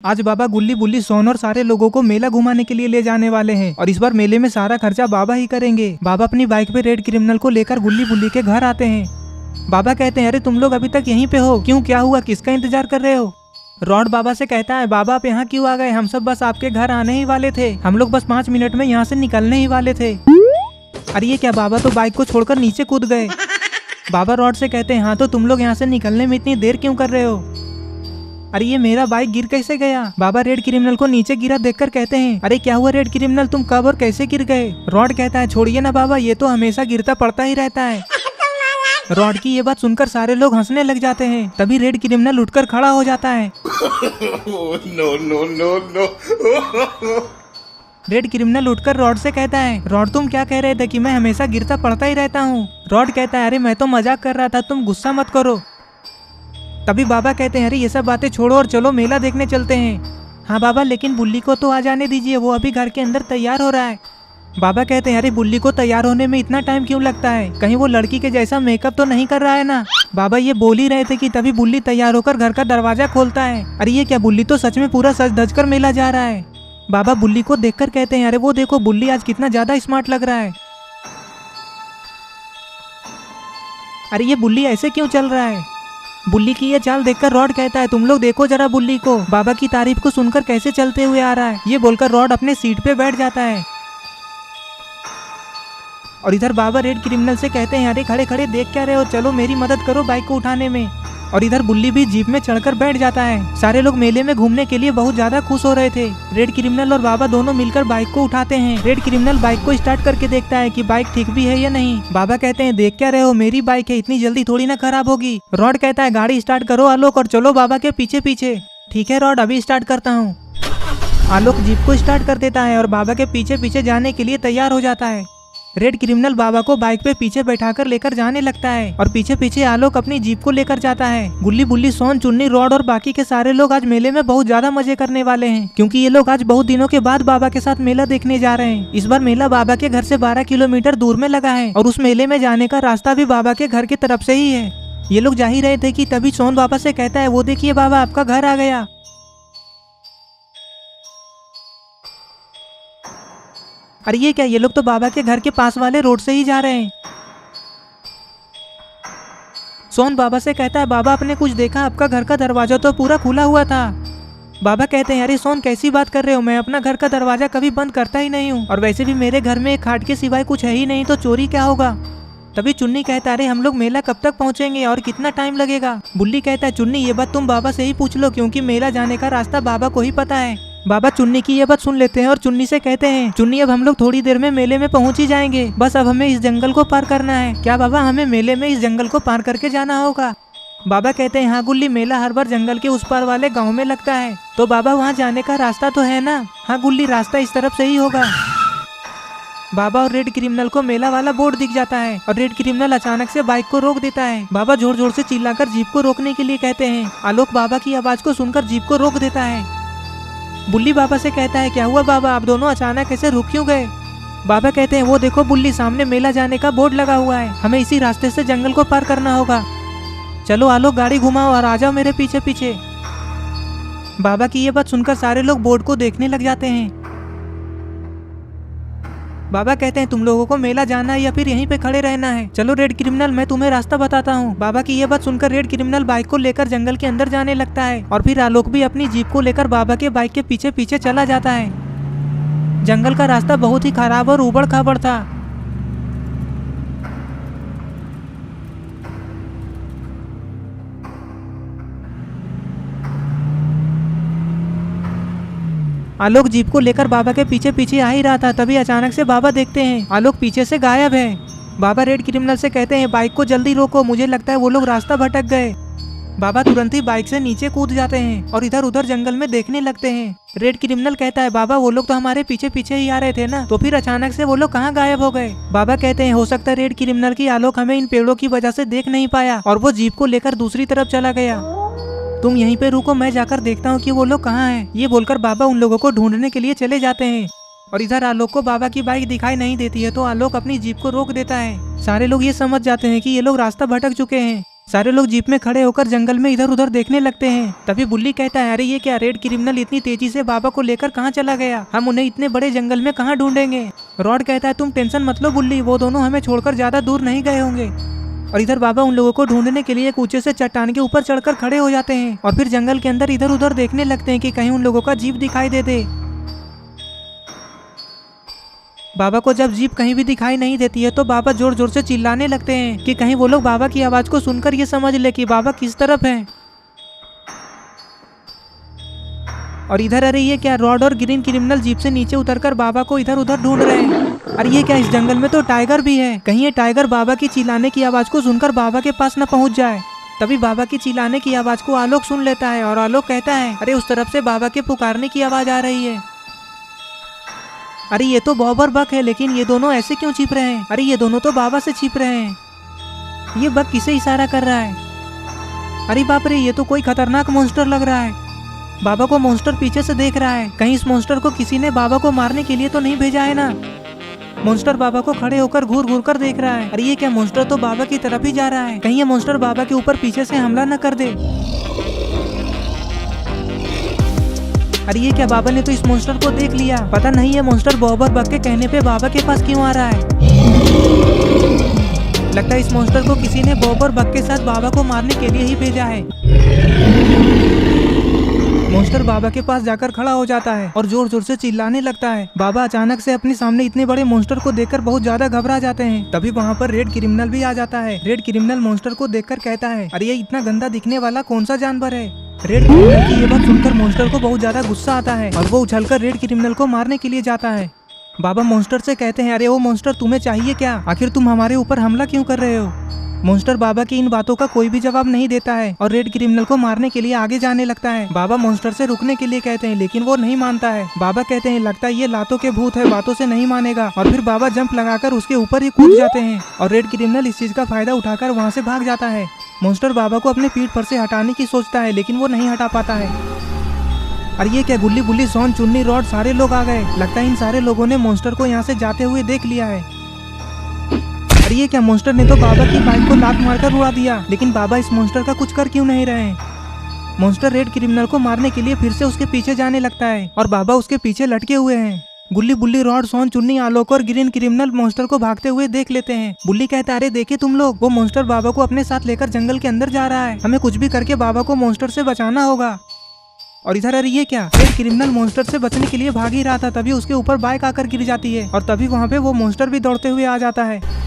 आज बाबा गुल्ली बुल्ली सोन और सारे लोगों को मेला घुमाने के लिए ले जाने वाले हैं और इस बार मेले में सारा खर्चा बाबा ही करेंगे। बाबा अपनी बाइक पे रेड क्रिमिनल को लेकर गुल्ली बुल्ली के घर आते हैं। बाबा कहते हैं, अरे तुम लोग अभी तक यहीं पे हो क्यों, क्या हुआ, किसका इंतजार कर रहे हो। रॉड बाबा से कहता है, बाबा आप यहाँ क्यों आ गए, हम सब बस आपके घर आने ही वाले थे, हम लोग बस 5 मिनट में यहाँ से निकलने ही वाले थे। अरे ये क्या, बाबा तो बाइक को छोड़कर नीचे कूद गए। बाबा रॉड से कहते हैं, हाँ तो तुम लोग यहाँ से निकलने में इतनी देर क्यों कर रहे हो। अरे ये मेरा बाइक गिर कैसे गया। बाबा रेड क्रिमिनल को नीचे गिरा देखकर कहते हैं, अरे क्या हुआ रेड क्रिमिनल, तुम कब और कैसे गिर गए। रॉड कहता है, छोड़िए ना बाबा, ये तो हमेशा गिरता पड़ता ही रहता है। रॉड की ये बात सुनकर सारे लोग हंसने लग जाते हैं। तभी रेड क्रिमिनल उठकर खड़ा हो जाता है। No no no no. Red criminal उठकर रॉड से कहता है, रॉड तुम क्या कह रहे थे कि मैं हमेशा गिरता पड़ता ही रहता हूँ। रॉड कहता है, अरे मैं तो मजाक कर रहा था, तुम गुस्सा मत करो। तभी बाबा कहते हैं, अरे ये सब बातें छोड़ो और चलो मेला देखने चलते हैं। हाँ बाबा, लेकिन बुल्ली को तो आ जाने दीजिए, वो अभी घर के अंदर तैयार हो रहा है। बाबा कहते हैं, अरे बुल्ली को तैयार होने में इतना टाइम क्यों लगता है, कहीं वो लड़की के जैसा मेकअप तो नहीं कर रहा है ना। बाबा ये बोल ही रहे थे कि तभी बुल्ली तैयार होकर घर का दरवाजा खोलता है। अरे ये क्या, बुल्ली तो सच में पूरा सज धज कर मेला जा रहा है। बाबा बुल्ली को देखकर कहते हैं, अरे वो देखो बुल्ली आज कितना ज्यादा स्मार्ट लग रहा है। अरे ये बुल्ली ऐसे क्यों चल रहा है। बुल्ली की ये चाल देखकर रॉड कहता है, तुम लोग देखो जरा बुल्ली को, बाबा की तारीफ को सुनकर कैसे चलते हुए आ रहा है। ये बोलकर रॉड अपने सीट पे बैठ जाता है। और इधर बाबा रेड क्रिमिनल से कहते हैं, अरे खड़े खड़े देख क्या रहे हो, चलो मेरी मदद करो बाइक को उठाने में। और इधर बुल्ली भी जीप में चढ़कर बैठ जाता है। सारे लोग मेले में घूमने के लिए बहुत ज्यादा खुश हो रहे थे। रेड क्रिमिनल और बाबा दोनों मिलकर बाइक को उठाते हैं। रेड क्रिमिनल बाइक को स्टार्ट करके देखता है कि बाइक ठीक भी है या नहीं। बाबा कहते हैं, देख क्या रहे हो, मेरी बाइक है, इतनी जल्दी थोड़ी ना खराब होगी। रॉड कहता है, गाड़ी स्टार्ट करो आलोक और चलो बाबा के पीछे पीछे। ठीक है रॉड, अभी स्टार्ट करता हूँ। आलोक जीप को स्टार्ट कर देता है और बाबा के पीछे पीछे जाने के लिए तैयार हो जाता है। रेड क्रिमिनल बाबा को बाइक पे पीछे बैठाकर लेकर जाने लगता है और पीछे पीछे आलोक अपनी जीप को लेकर जाता है। गुल्ली बुल्ली सोन चुन्नी रॉड और बाकी के सारे लोग आज मेले में बहुत ज्यादा मजे करने वाले हैं, क्योंकि ये लोग आज बहुत दिनों के बाद बाबा के साथ मेला देखने जा रहे हैं। इस बार मेला बाबा के घर से 12 किलोमीटर दूर में लगा है और उस मेले में जाने का रास्ता भी बाबा के घर की तरफ से ही है। ये लोग जा ही रहे थे कि तभी सोन बाबा से कहता है, वो देखिए बाबा आपका घर आ गया। अरे ये क्या, ये लोग तो बाबा के घर के पास वाले रोड से ही जा रहे हैं। सोन बाबा से कहता है, बाबा आपने कुछ देखा, आपका घर का दरवाजा तो पूरा खुला हुआ था। बाबा कहते हैं, अरे सोन कैसी बात कर रहे हो, मैं अपना घर का दरवाजा कभी बंद करता ही नहीं हूँ, और वैसे भी मेरे घर में एक खाट के सिवाय कुछ है ही नहीं, तो चोरी क्या होगा। तभी चुन्नी कहता है, अरे हम लोग मेला कब तक पहुँचेंगे और कितना टाइम लगेगा। बुल्ली कहता है, चुन्नी ये बात तुम बाबा से ही पूछ लो, क्योंकि मेला जाने का रास्ता बाबा को ही पता है। बाबा चुन्नी की ये बात सुन लेते हैं और चुन्नी से कहते हैं, चुन्नी अब हम लोग थोड़ी देर में मेले में पहुंच ही जाएंगे, बस अब हमें इस जंगल को पार करना है। क्या बाबा, हमें मेले में इस जंगल को पार करके जाना होगा। बाबा कहते हैं, हाँ गुल्ली, मेला हर बार जंगल के उस पार वाले गाँव में लगता है, तो बाबा वहाँ जाने का रास्ता तो है ना। हाँ गुल्ली, रास्ता इस तरफ से ही होगा। बाबा और रेड क्रिमिनल को मेला वाला बोर्ड दिख जाता है और रेड क्रिमिनल अचानक से बाइक को रोक देता है। बाबा जोर जोर से चिल्लाकर जीप को रोकने के लिए कहते हैं। आलोक बाबा की आवाज को सुनकर जीप को रोक देता है। बुल्ली बाबा से कहता है, क्या हुआ बाबा, आप दोनों अचानक ऐसे रुक क्यों गए। बाबा कहते हैं, वो देखो बुल्ली, सामने मेला जाने का बोर्ड लगा हुआ है, हमें इसी रास्ते से जंगल को पार करना होगा। चलो आलोक गाड़ी घुमाओ और आ जाओ मेरे पीछे पीछे। बाबा की ये बात सुनकर सारे लोग बोर्ड को देखने लग जाते हैं। बाबा कहते हैं, तुम लोगों को मेला जाना है या फिर यहीं पे खड़े रहना है। चलो रेड क्रिमिनल, मैं तुम्हें रास्ता बताता हूँ। बाबा की ये बात सुनकर रेड क्रिमिनल बाइक को लेकर जंगल के अंदर जाने लगता है और फिर आलोक भी अपनी जीप को लेकर बाबा के बाइक के पीछे पीछे चला जाता है। जंगल का रास्ता बहुत ही खराब और उबड़ खाबड़ था। आलोक जीप को लेकर बाबा के पीछे पीछे आ ही रहा था, तभी अचानक से बाबा देखते हैं आलोक पीछे से गायब है। बाबा रेड क्रिमिनल से कहते हैं, बाइक को जल्दी रोको, मुझे लगता है वो लोग रास्ता भटक गए। बाबा तुरंत ही बाइक से नीचे कूद जाते हैं और इधर उधर जंगल में देखने लगते हैं। रेड क्रिमिनल कहता है, बाबा वो लोग तो हमारे पीछे पीछे ही आ रहे थे ना, तो फिर अचानक से वो लोग कहाँ गायब हो गए। बाबा कहते हैं, हो सकता है रेड क्रिमिनल की आलोक हमें इन पेड़ों की वजह से देख नहीं पाया और वो जीप को लेकर दूसरी तरफ चला गया। तुम यहीं पे रुको, मैं जाकर देखता हूँ कि वो लोग कहाँ हैं। ये बोलकर बाबा उन लोगों को ढूंढने के लिए चले जाते हैं और इधर आलोक को बाबा की बाइक दिखाई नहीं देती है, तो आलोक अपनी जीप को रोक देता है। सारे लोग ये समझ जाते हैं कि ये लोग रास्ता भटक चुके हैं। सारे लोग जीप में खड़े होकर जंगल में इधर उधर देखने लगते हैं। तभी बुल्ली कहता है, अरे ये क्या, रेड क्रिमिनल इतनी तेजी से बाबा को लेकर कहाँ चला गया? हम उन्हें इतने बड़े जंगल में कहाँ ढूंढेंगे? रॉड कहता है, तुम टेंशन मत लो बुल्ली, वो दोनों हमें छोड़कर ज्यादा दूर नहीं गए होंगे। और इधर बाबा उन लोगों को ढूंढने के लिए एक ऊंचे से चट्टान के ऊपर चढ़कर खड़े हो जाते हैं और फिर जंगल के अंदर इधर उधर देखने लगते हैं कि कहीं उन लोगों का जीप दिखाई दे दे। बाबा को जब जीप कहीं भी दिखाई नहीं देती है तो बाबा जोर जोर से चिल्लाने लगते हैं कि कहीं वो लोग बाबा की आवाज को सुनकर ये समझ ले कि बाबा किस तरफ है। और इधर अरे ये क्या, रॉड और ग्रीन क्रिमिनल जीप से नीचे उतरकर बाबा को इधर उधर ढूंढ रहे हैं। अरे ये क्या, इस जंगल में तो टाइगर भी है, कहीं ये टाइगर बाबा की चिल्लाने की आवाज को सुनकर बाबा के पास न पहुंच जाए। तभी बाबा की चिल्लाने की आवाज को आलोक सुन लेता है और आलोक कहता है, अरे उस तरफ से बाबा के पुकारने की आवाज आ रही है। अरे ये तो बॉब और बक है, लेकिन ये दोनों ऐसे क्यों छिप रहे हैं? अरे ये दोनों तो बाबा से छिप रहे हैं। ये बक किसे इशारा कर रहा है? अरे बाप रे, ये तो कोई खतरनाक मॉन्स्टर लग रहा है। बाबा को मॉन्स्टर पीछे से देख रहा है, कहीं इस मॉन्स्टर को किसी ने बाबा को मारने के लिए तो नहीं भेजा है ना। मॉन्स्टर बाबा को खड़े होकर घूर घूर कर देख रहा है। अरे ये क्या, मॉन्स्टर तो बाबा की तरफ ही जा रहा है, कहीं ये मॉन्स्टर बाबा के ऊपर पीछे से हमला न कर दे। अरे ये क्या, बाबा ने तो इस मॉन्स्टर को देख लिया, पता नहीं ये मॉन्स्टर बॉब और बक के कहने पे बाबा के पास क्यों आ रहा है। लगता है इस मॉन्स्टर को किसी ने बॉब और बक के साथ बाबा को मारने के लिए ही भेजा है। मॉन्स्टर बाबा के पास जाकर खड़ा हो जाता है और जोर जोर से चिल्लाने लगता है। बाबा अचानक से अपने सामने इतने बड़े मॉन्स्टर को देखकर बहुत ज्यादा घबरा जाते हैं। तभी वहाँ पर रेड क्रिमिनल भी आ जाता है। रेड क्रिमिनल मॉन्स्टर को देखकर कहता है, अरे ये इतना गंदा दिखने वाला कौन सा जानवर है? रेड क्रिमिनल की ये बात सुनकर मॉन्स्टर को बहुत ज्यादा गुस्सा आता है और वो उछलकर रेड क्रिमिनल को मारने के लिए जाता है। बाबा मॉन्स्टर से कहते हैं, अरे वो मॉन्स्टर, तुम्हें चाहिए क्या? आखिर तुम हमारे ऊपर हमला क्यों कर रहे हो? मॉन्स्टर बाबा की इन बातों का कोई भी जवाब नहीं देता है और रेड क्रिमिनल को मारने के लिए आगे जाने लगता है। बाबा मॉन्स्टर से रुकने के लिए कहते हैं, लेकिन वो नहीं मानता है। बाबा कहते हैं, लगता है ये लातों के भूत है, बातों से नहीं मानेगा। और फिर बाबा जंप लगाकर उसके ऊपर ही कूद जाते हैं और रेड क्रिमिनल इस चीज का फायदा उठाकर वहाँ से भाग जाता है। मॉन्स्टर बाबा को अपने पीठ पर से हटाने की सोचता है, लेकिन वो नहीं हटा पाता है। और ये क्या, गुल्ली बुल्ली, सोन, चुन्नी, रॉड, सारे लोग आ गए। लगता है इन सारे लोगों ने मॉन्स्टर को यहाँ से जाते हुए देख लिया है। और ये क्या, मॉन्स्टर ने तो बाबा की बाइक को लात मारकर उड़ा दिया, लेकिन बाबा इस मॉन्स्टर का कुछ कर क्यों नहीं रहे हैं? मॉन्स्टर रेड क्रिमिनल को मारने के लिए फिर से उसके पीछे जाने लगता है और बाबा उसके पीछे लटके हुए हैं। गुल्ली बुल्ली, रॉड, सोन, चुन्नी, आलोक और ग्रीन क्रिमिनल मॉन्स्टर को भागते हुए देख लेते हैं। बुल्ली कहता है, अरे देखे तुम लोग, वो मॉन्स्टर बाबा को अपने साथ लेकर जंगल के अंदर जा रहा है, हमें कुछ भी करके बाबा को मॉन्स्टर से बचाना होगा। और इधर अरे ये क्या, रेड क्रिमिनल मॉन्स्टर से बचने के लिए भाग ही रहा था, तभी उसके ऊपर बाइक आकर गिर जाती है और तभी वहाँ पे वो मॉन्स्टर भी दौड़ते हुए आ जाता है।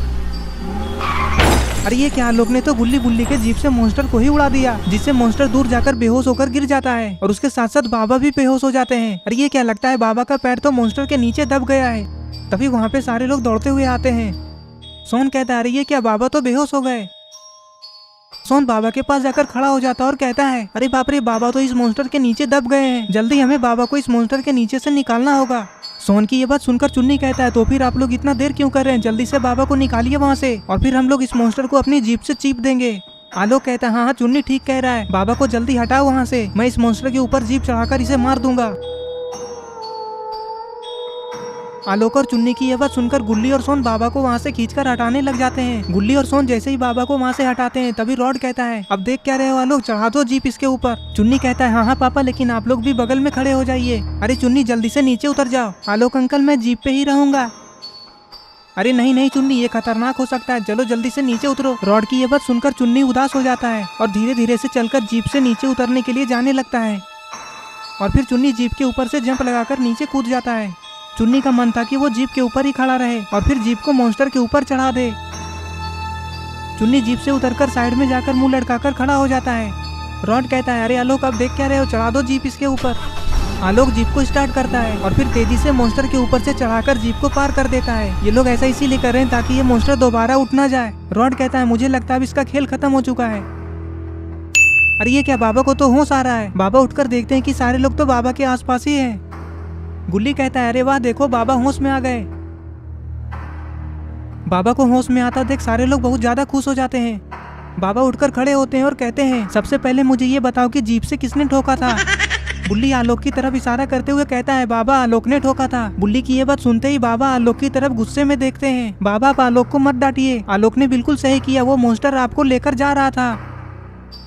अरे ये क्या, लोग ने तो गुल्ली बुल्ली के जीप से मॉन्स्टर को ही उड़ा दिया, जिससे मॉन्स्टर दूर जाकर बेहोश होकर गिर जाता है और उसके साथ साथ बाबा भी बेहोश हो जाते हैं। अरे ये क्या, लगता है बाबा का पैर तो मॉन्स्टर के नीचे दब गया है। तभी वहाँ पे सारे लोग दौड़ते हुए आते हैं। सोन कहता है, अरे ये क्या, बाबा तो बेहोश हो गए। सोन बाबा के पास जाकर खड़ा हो जाता है और कहता है, अरे बाप रे, बाबा तो इस मॉन्स्टर के नीचे दब गए हैं, जल्दी हमें बाबा को इस मॉन्स्टर के नीचे से निकालना होगा। सोन की ये बात सुनकर चुन्नी कहता है, तो फिर आप लोग इतना देर क्यों कर रहे हैं, जल्दी से बाबा को निकालिए वहाँ से और फिर हम लोग इस मॉन्स्टर को अपनी जीप से चीप देंगे। आलोक कहता है, हाँ हाँ चुन्नी ठीक कह रहा है, बाबा को जल्दी हटाओ वहाँ से, मैं इस मॉन्स्टर के ऊपर जीप चढ़ाकर इसे मार दूंगा। आलोक और चुन्नी की यह बात सुनकर गुल्ली और सोन बाबा को वहाँ से खींचकर हटाने लग जाते हैं। गुल्ली और सोन जैसे ही बाबा को वहाँ से हटाते हैं, तभी रॉड कहता है, अब देख क्या रहे हो आलोक, चढ़ा दो जीप इसके ऊपर। चुन्नी कहता है, हाँ हाँ पापा, लेकिन आप लोग भी बगल में खड़े हो जाइए। अरे चुन्नी जल्दी से नीचे उतर जाओ। आलोक अंकल, मैं जीप पे ही रहूंगा। अरे नहीं नहीं चुन्नी, ये खतरनाक हो सकता है, चलो जल्दी से नीचे उतरो। रॉड की ये बात सुनकर चुन्नी उदास हो जाता है और धीरे धीरे से चलकर जीप से नीचे उतरने के लिए जाने लगता है और फिर चुन्नी जीप के ऊपर से जंप लगाकर नीचे कूद जाता है। चुन्नी का मन था कि वो जीप के ऊपर ही खड़ा रहे और फिर जीप को मॉन्स्टर के ऊपर चढ़ा दे। चुन्नी जीप से उतरकर साइड में जाकर मुंह लटकाकर खड़ा हो जाता है। रॉड कहता है, अरे आलोक, अब देख क्या रहे हो, चढ़ा दो जीप इसके ऊपर। आलोक जीप को स्टार्ट करता है और फिर तेजी से मॉन्स्टर के ऊपर से चढ़ाकर जीप को पार कर देता है। ये लोग ऐसा इसीलिए कर रहे हैं ताकि ये मॉन्स्टर दोबारा उठ ना जाए। रॉड कहता है, मुझे लगता है अब इसका खेल खत्म हो चुका है। अरे ये क्या, बाबा को तो होश आ रहा है। बाबा उठकर देखते हैं कि सारे लोग तो बाबा के आसपास ही हैं। गुल्ली कहता है, अरे वाह देखो, बाबा होश में आ गए। बाबा को होश में आता देख सारे लोग बहुत ज्यादा खुश हो जाते हैं। बाबा उठकर खड़े होते हैं और कहते हैं, सबसे पहले मुझे ये बताओ कि जीप से किसने ठोका था। बुल्ली आलोक की तरफ इशारा करते हुए कहता है, बाबा आलोक ने ठोका था। बुल्ली की ये बात सुनते ही बाबा आलोक की तरफ गुस्से में देखते हैं। बाबा आप आलोक को मत डांटिए, आलोक ने बिल्कुल सही किया, वो मॉन्स्टर आपको लेकर जा रहा था।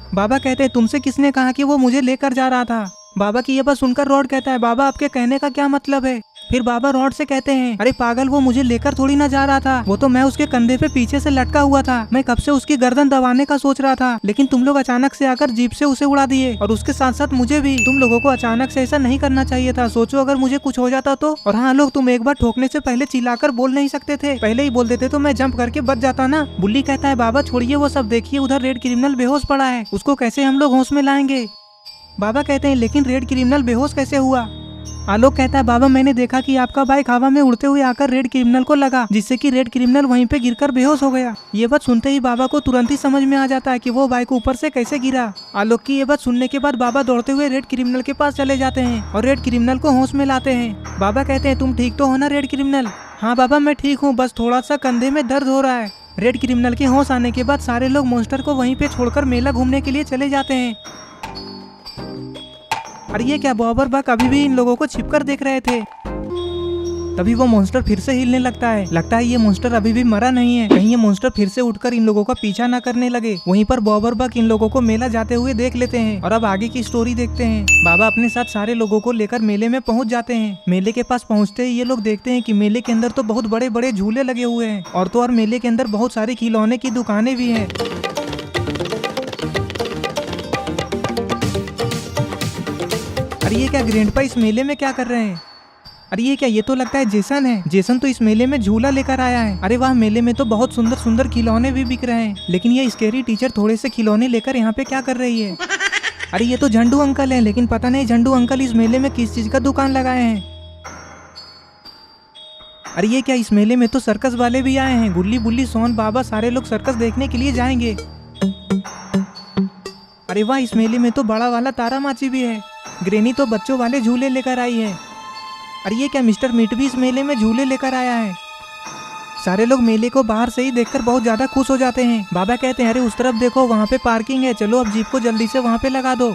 बाबा कहते हैं तुमसे किसने कहा कि वो मुझे लेकर जा रहा था। बाबा की ये बात सुनकर रॉड कहता है बाबा आपके कहने का क्या मतलब है। फिर बाबा रॉड से कहते हैं अरे पागल, वो मुझे लेकर थोड़ी ना जा रहा था, वो तो मैं उसके कंधे पे पीछे से लटका हुआ था। मैं कब से उसकी गर्दन दबाने का सोच रहा था, लेकिन तुम लोग अचानक से आकर जीप से उसे उड़ा दिए और उसके साथ साथ मुझे भी। तुम लोगों को अचानक से ऐसा नहीं करना चाहिए था। सोचो अगर मुझे कुछ हो जाता तो। और हाँ लोग, तुम एक बार ठोकने से पहले चिल्लाकर बोल नहीं सकते थे, पहले ही बोल देते तो मैं जंप करके बच जाता ना। बुल्ली कहता है बाबा छोड़िए वो सब, देखिए उधर रेड क्रिमिनल बेहोश पड़ा है, उसको कैसे हम लोग होश में लाएंगे। बाबा कहते हैं लेकिन रेड क्रिमिनल बेहोश कैसे हुआ। आलोक कहता है बाबा मैंने देखा कि आपका बाइक हवा में उड़ते हुए आकर रेड क्रिमिनल को लगा, जिससे कि रेड क्रिमिनल वहीं पे गिरकर बेहोश हो गया। ये बात सुनते ही बाबा को तुरंत ही समझ में आ जाता है कि वो बाइक ऊपर से कैसे गिरा। आलोक की ये बात सुनने के बाद बाबा दौड़ते हुए रेड क्रिमिनल के पास चले जाते हैं और रेड क्रिमिनल को होश में लाते हैं। बाबा कहते हैं तुम ठीक तो हो ना रेड क्रिमिनल। हाँ बाबा मैं ठीक हूँ, बस थोड़ा सा कंधे में दर्द हो रहा है। रेड क्रिमिनल के होश आने के बाद सारे लोग मॉन्स्टर को वहीं पे छोड़कर मेला घूमने के लिए चले जाते हैं। अरे ये क्या, बॉबर बक अभी भी इन लोगों को छिपकर देख रहे थे। तभी वो मॉन्स्टर फिर से हिलने लगता है ये मॉन्स्टर अभी भी मरा नहीं है, कहीं ये मॉन्स्टर फिर से उठकर इन लोगों का पीछा ना करने लगे। वहीं पर बॉबर बक इन लोगों को मेला जाते हुए देख लेते हैं और अब आगे की स्टोरी देखते हैं। बाबा अपने साथ सारे लोगों को लेकर मेले में पहुंच जाते हैं। मेले के पास पहुंचते ही ये लोग देखते हैं कि मेले के अंदर तो बहुत बड़े बड़े झूले लगे हुए हैं और तो और मेले के अंदर बहुत सारी खिलौने की दुकानें भी हैं। अरे ये क्या, ग्रैंडपा इस मेले में क्या कर रहे हैं। अरे ये क्या, ये तो लगता है जेसन है। जेसन तो इस मेले में झूला लेकर आया है। अरे वाह, मेले में तो बहुत सुंदर सुंदर खिलौने भी बिक रहे हैं, लेकिन ये स्केरी टीचर थोड़े से खिलौने लेकर यहाँ पे क्या कर रही है। अरे ये तो झंडू अंकल है, लेकिन पता नहीं झंडू अंकल इस मेले में किस चीज का दुकान लगाए हैं। अरे ये क्या, इस मेले में तो सर्कस वाले भी आए हैं। गुल्ली बुल्ली सोन बाबा सारे लोग सर्कस देखने के लिए जाएंगे। अरे वाह, इस मेले में तो बड़ा वाला तारा माची भी है। ग्रेनी तो बच्चों वाले झूले लेकर आई है। अरे ये क्या, मिस्टर मीट भी इस मेले में झूले लेकर आया है। सारे लोग मेले को बाहर से ही देखकर बहुत ज्यादा खुश हो जाते हैं। बाबा कहते हैं अरे उस तरफ देखो, वहाँ पे पार्किंग है, चलो अब जीप को जल्दी से वहाँ पे लगा दो।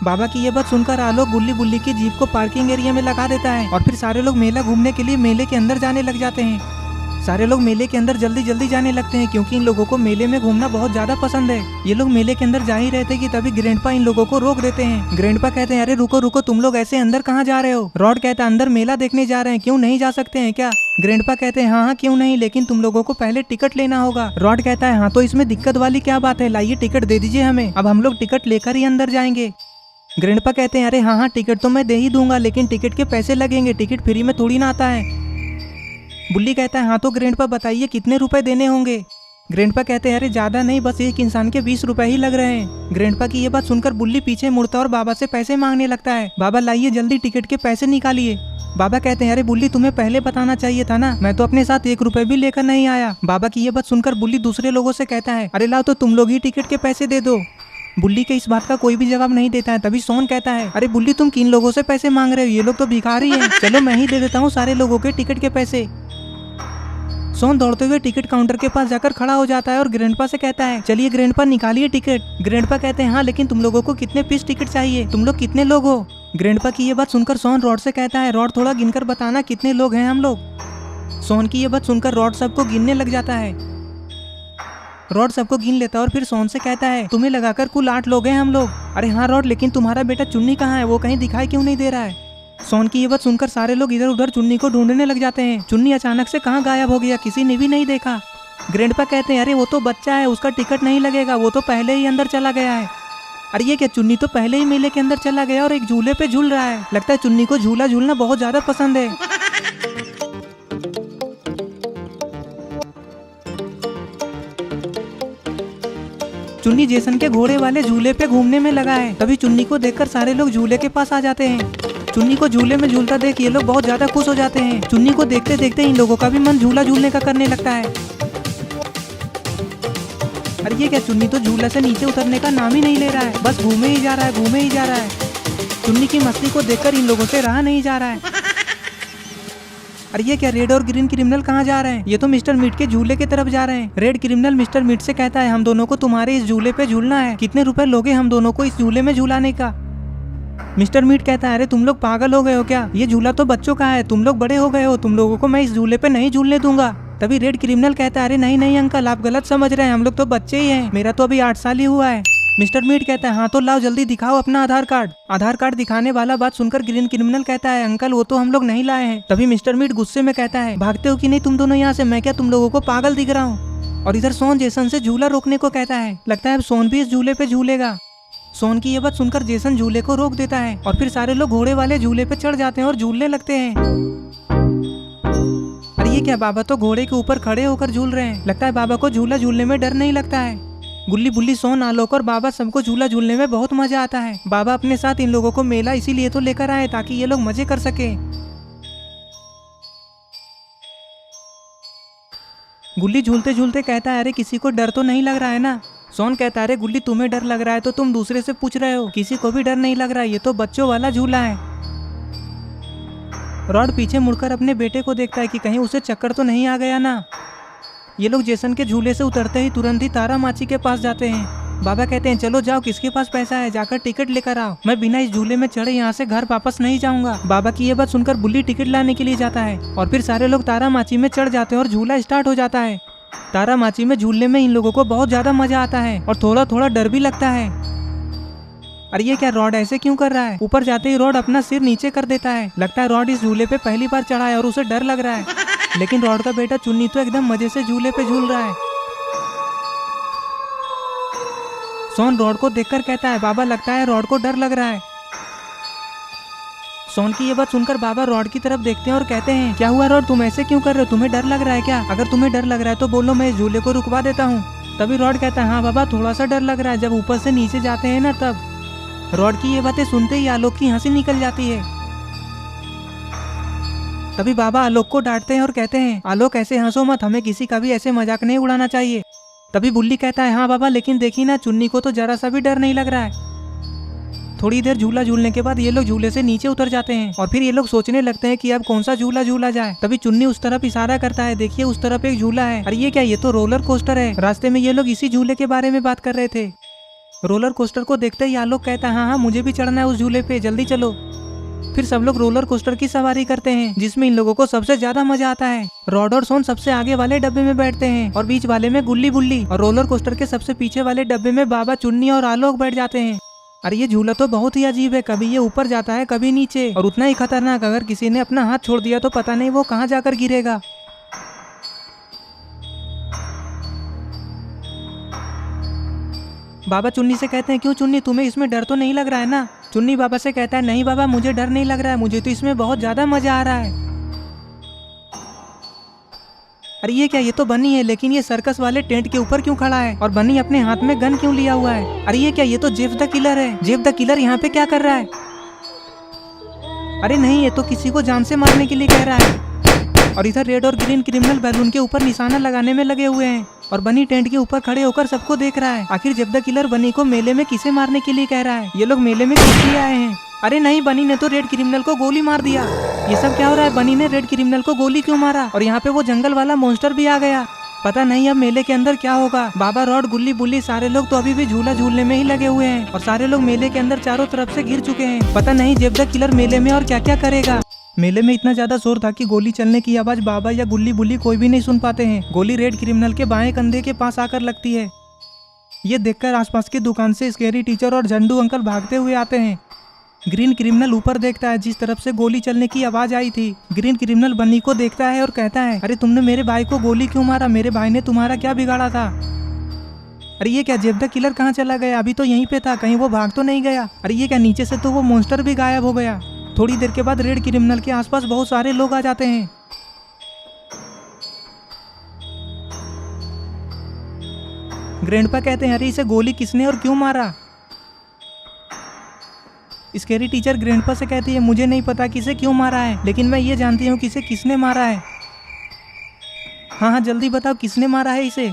बाबा की ये बात सुनकर आलोक गुल्ली बुल्ली की जीप को पार्किंग एरिया में लगा देता है और फिर सारे लोग मेला घूमने के लिए मेले के अंदर जाने लग जाते हैं। सारे लोग मेले के अंदर जल्दी जल्दी जाने लगते हैं क्योंकि इन लोगों को मेले में घूमना बहुत ज्यादा पसंद है। ये लोग मेले के अंदर जा ही रहे थे कि तभी ग्रैंडपा इन लोगों को रोक देते हैं। ग्रैंडपा कहते हैं अरे रुको रुको, तुम लोग ऐसे अंदर कहाँ जा रहे हो। रॉड कहता है अंदर मेला देखने जा रहे हैं, क्यों नहीं जा सकते हैं क्या। ग्रैंडपा कहते हैं हाँ हाँ क्यों नहीं, लेकिन तुम लोगों को पहले टिकट लेना होगा। रॉड कहता है हाँ तो इसमें दिक्कत वाली क्या बात है, लाइए टिकट दे दीजिए हमें, अब हम लोग टिकट लेकर ही अंदर जाएंगे। ग्रैंडपा कहते हैं अरे हाँ हाँ टिकट तो मैं दे ही दूंगा, लेकिन टिकट के पैसे लगेंगे, टिकट फ्री में थोड़ी ना आता है। बुल्ली कहता है हाँ तो ग्रैंडपा बताइए कितने रुपए देने होंगे। ग्रैंडपा कहते हैं अरे ज्यादा नहीं, बस एक इंसान के 20 रुपए ही लग रहे हैं। ग्रैंडपा की ये बात सुनकर बुल्ली पीछे मुड़ता और बाबा से पैसे मांगने लगता है। बाबा लाइए जल्दी टिकट के पैसे निकालिए। बाबा कहते हैं अरे बुल्ली तुम्हें पहले बताना चाहिए था ना, मैं तो अपने साथ 1 रुपए भी लेकर नहीं आया। बाबा की ये बात सुनकर बुल्ली दूसरे लोगों से कहता है अरे लाओ तो तुम लोग ही टिकट के पैसे दे दो। बुल्ली के इस बात का कोई भी जवाब नहीं देता है। तभी सोन कहता है अरे बुल्ली तुम किन लोगों से पैसे मांग रहे हो, ये लोग तो भिखारी हैं, चलो मैं ही दे देता हूँ सारे लोगों के टिकट के पैसे। सोन दौड़ते हुए टिकट काउंटर के पास जाकर खड़ा हो जाता है और ग्रैंडपा से कहता है चलिए ग्रैंडपा निकालिए टिकट। ग्रैंडपा कहते हैं हाँ लेकिन तुम लोगों को कितने पीस टिकट चाहिए, तुम लोग कितने लोग हो। ग्रैंडपा की ये बात सुनकर सोन रॉड से कहता है रॉड थोड़ा गिनकर बताना कितने लोग हैं हम लोग। सोन की ये बात सुनकर रॉड सबको गिनने लग जाता है। रॉड सबको गिन लेता है और फिर सोन से कहता है तुम्हें लगाकर कुल 8 लोग हैं हम लोग। अरे हाँ रॉड, लेकिन तुम्हारा बेटा चुन्नी कहाँ है, वो कहीं दिखाई क्यों नहीं दे रहा है। सोन की ये बात सुनकर सारे लोग इधर उधर चुन्नी को ढूंढने लग जाते हैं। चुन्नी अचानक से कहाँ गायब हो गया, किसी ने भी नहीं देखा। ग्रैंडपा कहते हैं अरे वो तो बच्चा है, उसका टिकट नहीं लगेगा, वो तो पहले ही अंदर चला गया है। अरे ये क्या, चुन्नी तो पहले ही मेले के अंदर चला गया और एक झूले पे झूल रहा है, लगता है चुन्नी को झूला झूलना बहुत ज्यादा पसंद है। चुन्नी जेसन के घोड़े वाले झूले पे घूमने में लगा है। तभी चुन्नी को देखकर सारे लोग झूले के पास आ जाते हैं। चुन्नी को झूले में झूलता देख ये लोग बहुत ज्यादा खुश हो जाते हैं। चुन्नी को देखते देखते इन लोगों का भी मन झूला झूलने का करने लगता है। अरे ये क्या, चुन्नी तो झूला से नीचे उतरने का नाम ही नहीं ले रहा है, बस घूमे ही जा रहा है, घूमे ही जा रहा है। चुन्नी की मस्ती को देखकर इन लोगों से रहा नहीं जा रहा है। अरे ये क्या, रेड और ग्रीन क्रिमिनल कहाँ जा रहे हैं, ये तो मिस्टर मीट के झूले की तरफ जा रहे हैं। रेड क्रिमिनल मिस्टर मीट से कहता है हम दोनों को तुम्हारे इस झूले पे झूलना है, कितने रुपए लोगे हम दोनों को इस झूले में झूलाने का। मिस्टर मीट कहता है अरे तुम लोग पागल हो गए हो क्या, ये झूला तो बच्चों का है, तुम लोग बड़े हो गए हो, तुम लोगों को मैं इस झूले पे नहीं झूलने दूंगा। तभी रेड क्रिमिनल कहता है अरे नहीं नहीं अंकल, आप गलत समझ रहे हैं, हम लोग तो बच्चे ही हैं, मेरा तो अभी 8 साल ही हुआ है। मिस्टर मीट कहता है हाँ तो लाओ जल्दी दिखाओ अपना आधार कार्ड। आधार कार्ड दिखाने वाला बात सुनकर ग्रीन क्रिमिनल कहता है अंकल वो तो हम लोग नहीं लाए हैं। तभी मिस्टर मीट गुस्से में कहता है भागते हो कि नहीं तुम दोनों यहाँ से, मैं क्या तुम लोगों को पागल दिख रहा हूँ। और इधर सोन जेसन से झूला रोकने को कहता है, लगता है अब सोन भी इस झूले पे झूलेगा। सोन की ये बात सुनकर जेसन झूले को रोक देता है और फिर सारे लोग घोड़े वाले झूले पे चढ़ जाते हैं और झूलने लगते हैं। अरे ये क्या, बाबा तो घोड़े के ऊपर खड़े होकर झूल रहे हैं, लगता है बाबा को झूला झूलने में डर नहीं लगता है। गुल्ली बुल्ली सोन आलोक और बाबा सबको झूला झूलने में बहुत मजा आता है। बाबा अपने साथ इन लोगों को मेला इसीलिए तो लेकर आए ताकि ये लोग मजे कर सके। गुल्ली झूलते झूलते कहता है अरे किसी को डर तो नहीं लग रहा है ना। सोन कहता है अरे गुल्ली तुम्हें डर लग रहा है तो तुम दूसरे से पूछ रहे हो, किसी को भी डर नहीं लग रहा है, ये तो बच्चों वाला झूला है। रॉड पीछे मुड़कर अपने बेटे को देखता है कि कहीं उसे चक्कर तो नहीं आ गया ना। ये लोग जेसन के झूले से उतरते ही तुरंत ही तारा माची के पास जाते हैं। बाबा कहते हैं चलो जाओ, किसके पास पैसा है जाकर टिकट लेकर आओ, मैं बिना इस झूले में चढ़े यहाँ से घर वापस नहीं जाऊंगा। बाबा की ये बात सुनकर बुल्ली टिकट लाने के लिए जाता है और फिर सारे लोग तारा माची में चढ़ जाते हैं और झूला स्टार्ट हो जाता है। तारा माची में झूलने में इन लोगों को बहुत ज्यादा मजा आता है और थोड़ा थोड़ा डर भी लगता है। अरे ये क्या, रॉड ऐसे क्यों कर रहा है। ऊपर जाते ही रॉड अपना सिर नीचे कर देता है, लगता है रॉड इस झूले पे पहली बार चढ़ा है और उसे डर लग रहा है। लेकिन रॉड का बेटा चुन्नी तो एकदम मजे से झूले पे झूल रहा है। सोन रॉड को देखकर कहता है बाबा लगता है रॉड को डर लग रहा है। सोन की ये बात सुनकर बाबा रॉड की तरफ देखते हैं और कहते हैं क्या हुआ रॉड, तुम ऐसे क्यों कर रहे हो, तुम्हें डर लग रहा है क्या? अगर तुम्हें डर लग रहा है तो बोलो, मैं इस झूले को रुकवा देता हूँ। तभी रॉड कहता है हाँ बाबा थोड़ा सा डर लग रहा है, जब ऊपर से नीचे जाते हैं ना तब। रॉड की ये बातें सुनते ही आलोक की हंसी निकल जाती है। तभी बाबा आलोक को डांटते हैं और कहते हैं आलोक ऐसे हंसो मत, हमें किसी का भी ऐसे मजाक नहीं उड़ाना चाहिए। तभी बुल्ली कहता है हाँ बाबा लेकिन देखी ना चुन्नी को तो जरा सा भी डर नहीं लग रहा है। थोड़ी देर झूला झूलने के बाद ये लोग झूले से नीचे उतर जाते हैं और फिर ये लोग सोचने लगते हैं कि अब कौन सा झूला झूला जाए। तभी चुन्नी उस तरफ इशारा करता है, देखिए उस तरफ एक झूला है। अरे ये क्या, ये तो रोलर कोस्टर है। रास्ते में ये लोग इसी झूले के बारे में बात कर रहे थे। रोलर कोस्टर को देखते ही आलोक कहता है हाँ हाँ मुझे भी चढ़ना है उस झूले पे, जल्दी चलो। फिर सब लोग रोलर कोस्टर की सवारी करते हैं जिसमें इन लोगों को सबसे ज्यादा मजा आता है। रॉड और सोन सबसे आगे वाले डब्बे में बैठते हैं और बीच वाले में गुल्ली बुल्ली, और रोलर कोस्टर के सबसे पीछे वाले डब्बे में बाबा चुन्नी और आलोक बैठ जाते हैं। अरे ये झूला तो बहुत ही अजीब है, कभी ये ऊपर जाता है कभी नीचे, और उतना ही खतरनाक अगर किसी ने अपना हाथ छोड़ दिया तो पता नहीं वो कहाँ जाकर गिरेगा। बाबा चुन्नी से कहते हैं क्यों चुन्नी, तुम्हें इसमें डर तो नहीं लग रहा है ना? चुन्नी बाबा से कहता है नहीं बाबा मुझे डर नहीं लग रहा है, मुझे तो इसमें बहुत ज्यादा मजा आ रहा है। अरे ये क्या, ये तो बनी है, लेकिन ये सर्कस वाले टेंट के ऊपर क्यों खड़ा है और बनी अपने हाथ में गन क्यों लिया हुआ है? अरे ये क्या, ये तो जेफ द किलर है। जेफ द किलर यहाँ पे क्या कर रहा है? अरे नहीं, ये तो किसी को जान से मारने के लिए कह रहा है। और इधर रेड और ग्रीन क्रिमिनल बैलून के ऊपर निशाना लगाने में लगे हुए हैं और बनी टेंट के ऊपर खड़े होकर सबको देख रहा है। आखिर जेफ द किलर बनी को मेले में किसे मारने के लिए कह रहा है? ये लोग मेले में किस लिए आए हैं? अरे नहीं, बनी ने तो रेड क्रिमिनल को गोली मार दिया। ये सब क्या हो रहा है? बनी ने रेड क्रिमिनल को गोली क्यों मारा? और यहाँ पे वो जंगल वाला मॉन्स्टर भी आ गया। पता नहीं अब मेले के अंदर क्या होगा। बाबा रॉड गुल्ली बुल्ली सारे लोग तो अभी भी झूला झूलने में ही लगे हुए हैं और सारे लोग मेले के अंदर चारों तरफ से घिर चुके हैं। पता नहीं जेफ द किलर मेले में और क्या क्या करेगा। मेले में इतना ज्यादा शोर था कि गोली चलने की आवाज बाबा या गुल्ली बुल्ली कोई भी नहीं सुन पाते हैं। गोली रेड क्रिमिनल के बाएं कंधे के पास आकर लगती है। ये देखकर आसपास की दुकान से स्केरी टीचर और झंडू अंकल भागते हुए आते हैं। ग्रीन क्रिमिनल ऊपर देखता है जिस तरफ से गोली चलने की आवाज आई थी। ग्रीन क्रिमिनल बनी को देखता है और कहता है अरे तुमने मेरे भाई को गोली क्यों मारा? मेरे भाई ने तुम्हारा क्या बिगाड़ा था? अरे ये क्या, जेफ द किलर कहाँ चला गया? अभी तो यहीं पे था, कहीं वो भाग तो नहीं गया? अरे ये क्या, नीचे से तो वो मॉन्स्टर भी गायब हो गया। थोड़ी देर के बाद रेड क्रिमिनल के आसपास बहुत सारे लोग आ जाते हैं। ग्रैंडपा कहते हैं अरे इसे गोली किसने और क्यों मारा? स्केरी टीचर ग्रैंडपा से कहती है मुझे नहीं पता किसे क्यों मारा है, लेकिन मैं ये जानती हूँ कि इसे किसने मारा है। हाँ हाँ जल्दी बताओ किसने मारा है इसे।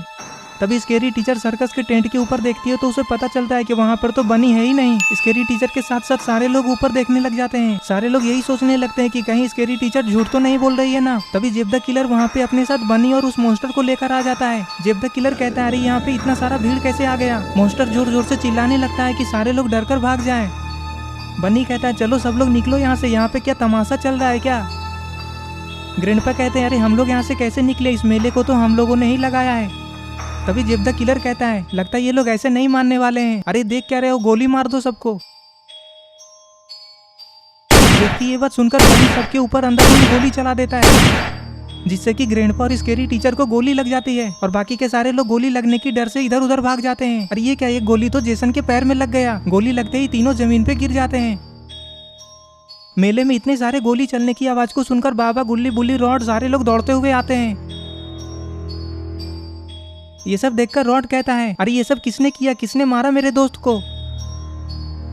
तभी स्केरी टीचर सर्कस के टेंट के ऊपर देखती है तो उसे पता चलता है कि वहाँ पर तो बनी है ही नहीं। स्केरी टीचर के साथ साथ सारे लोग ऊपर देखने लग जाते हैं। सारे लोग यही सोचने लगते हैं कि कहीं स्केरी टीचर झूठ तो नहीं बोल रही है ना। तभी जेफ द किलर वहाँ पे अपने साथ बनी और उस मॉन्स्टर को लेकर आ जाता है। जेफ द किलर कहता है अरे यहाँ पे इतना सारा भीड़ कैसे आ गया? मॉन्स्टर जोर जोर से चिल्लाने लगता है कि सारे लोग डर कर भाग जाए। बनी कहता है चलो सब लोग निकलो यहाँ से, यहाँ पे क्या तमाशा चल रहा है क्या? ग्रैंडपा कहते हैं अरे हम लोग यहाँ से कैसे निकले, इस मेले को तो हम लोगों ने ही लगाया है। तभी जेब द किलर कहता है लगता है ये लोग ऐसे नहीं मानने वाले हैं। अरे देख क्या रहे हो, गोली मार दो सबको। व्यक्ति ये बात सुनकर बनी सबके ऊपर अंदर गोली चला देता है, जिससे कि ग्रैंडपा और स्केरी टीचर को गोली लग जाती है और बाकी के सारे लोग गोली लगने की डर से इधर उधर भाग जाते हैं। अरे ये क्या, एक गोली तो जेसन के पैर में लग गया। गोली लगते ही तीनों जमीन पे गिर जाते हैं। मेले में इतने सारे गोली चलने की आवाज को सुनकर बाबा, गुल्ली, बुल्ली, रॉड सारे लोग दौड़ते हुए आते हैं। ये सब देखकर रॉड कहता है अरे ये सब किसने किया, किसने मारा मेरे दोस्त को।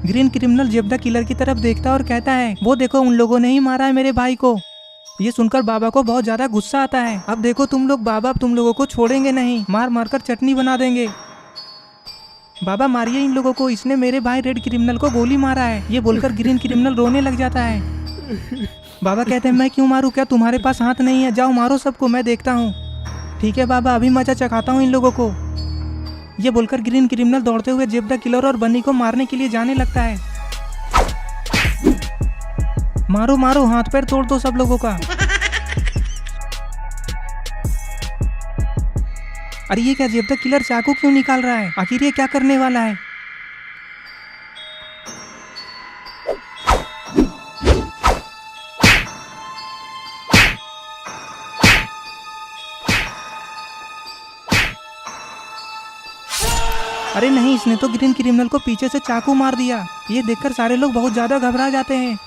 ग्रीन क्रिमिनल जेब द किलर की तरफ देखता है और कहता है वो देखो उन लोगों ने ही मारा है मेरे भाई को। ये सुनकर बाबा को बहुत ज्यादा गुस्सा आता है। अब देखो तुम लोग, बाबा अब तुम लोगों को छोड़ेंगे नहीं, मार मार कर चटनी बना देंगे। बाबा मारिए इन लोगों को, इसने मेरे भाई रेड क्रिमिनल को गोली मारा है। ये बोलकर ग्रीन क्रिमिनल रोने लग जाता है। बाबा कहते हैं मैं क्यों मारूं, क्या तुम्हारे पास हाथ नहीं है, जाओ मारो सबको, मैं देखता हूँ। ठीक है बाबा, अभी मजा चखाता हूँ इन लोगों को। ये बोलकर ग्रीन क्रिमिनल दौड़ते हुए जेब द किलर और बनी को मारने के लिए जाने लगता है। मारो मारो, हाथ पैर तोड़ दो सब लोगों का। अरे ये क्या, जेब द किलर चाकू क्यों निकाल रहा है, आखिर ये क्या करने वाला है। अरे नहीं, इसने तो ग्रीन क्रिमिनल को पीछे से चाकू मार दिया। ये देखकर सारे लोग बहुत ज्यादा घबरा जाते हैं।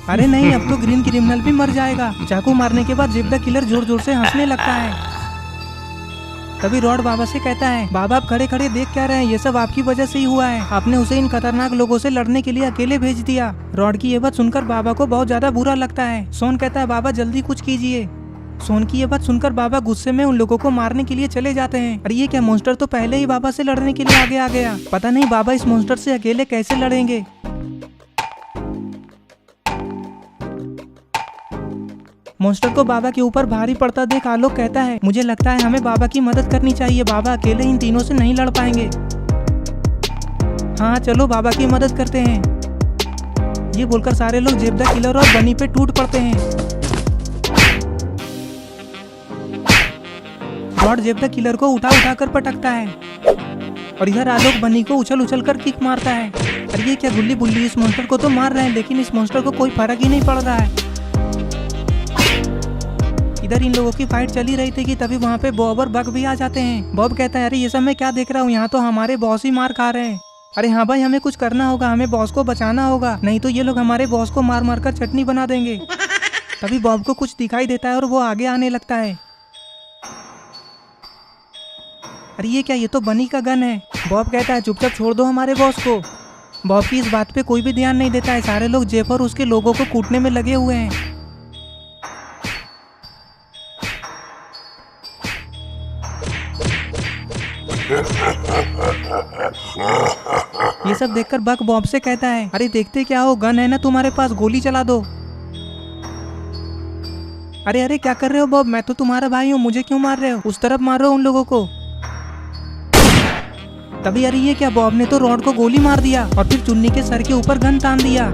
अरे नहीं, अब तो ग्रीन क्रिमिनल भी मर जाएगा। चाकू मारने के बाद जेब द किलर जोर जोर से हंसने लगता है। तभी रॉड बाबा से कहता है बाबा आप खड़े खड़े देख क्या रहे हैं, ये सब आपकी वजह से ही हुआ है। आपने उसे इन खतरनाक लोगों से लड़ने के लिए अकेले भेज दिया। रॉड की ये बात सुनकर बाबा को बहुत ज्यादा बुरा लगता है। सोन कहता है बाबा जल्दी कुछ कीजिए। सोन की ये बात सुनकर बाबा गुस्से में उन लोगों को मारने के लिए चले जाते हैं। अरे ये क्या, मॉन्स्टर तो पहले ही बाबा से लड़ने के लिए आगे आ गया। पता नहीं बाबा इस मॉन्स्टर से अकेले कैसे लड़ेंगे। मॉन्स्टर को बाबा के ऊपर भारी पड़ता देख आलोक कहता है मुझे लगता है हमें बाबा की मदद करनी चाहिए, बाबा अकेले इन तीनों से नहीं लड़ पाएंगे। हाँ चलो बाबा की मदद करते हैं। ये बोलकर सारे लोग जेब द किलर और बनी पे टूट पड़ते हैं। रॉड जेब द किलर को उठा उठा कर पटकता है और इधर आलोक बनी को उछल उछल कर किक मारता है। अरे ये क्या, गुल्ली बुल्ली इस मॉन्स्टर को तो मार रहे हैं लेकिन इस मॉन्स्टर को कोई फर्क ही नहीं पड़ रहा है। इधर इन लोगों की फाइट चली रही थी कि तभी वहाँ पे बॉब और बग भी आ जाते हैं। बॉब कहता है अरे ये सब मैं क्या देख रहा हूँ, यहाँ तो हमारे बॉस ही मार खा रहे हैं। अरे हाँ भाई, हमें कुछ करना होगा, हमें बॉस को बचाना होगा, नहीं तो ये लोग हमारे बॉस को मार मार कर चटनी बना देंगे। तभी बॉब को कुछ दिखाई देता है और वो आगे आने लगता है। अरे ये क्या, ये तो बनी का गन है। बॉब कहता है चुपचाप छोड़ दो हमारे बॉस को। बॉब की इस बात पे कोई भी ध्यान नहीं देता है। सारे लोग जेफ और उसके लोगों को कूटने में लगे हुए हैं। ये सब देखकर बक बॉब से कहता है अरे देखते क्या हो, गन है ना तुम्हारे पास, गोली चला दो। अरे अरे क्या कर रहे हो बॉब, मैं तो तुम्हारा भाई हूँ, मुझे क्यों मार रहे हो, उस तरफ मारो उन लोगों को। तभी अरे ये क्या, बॉब ने तो रॉड को गोली मार दिया और फिर चुन्नी के सर के ऊपर गन तान दिया।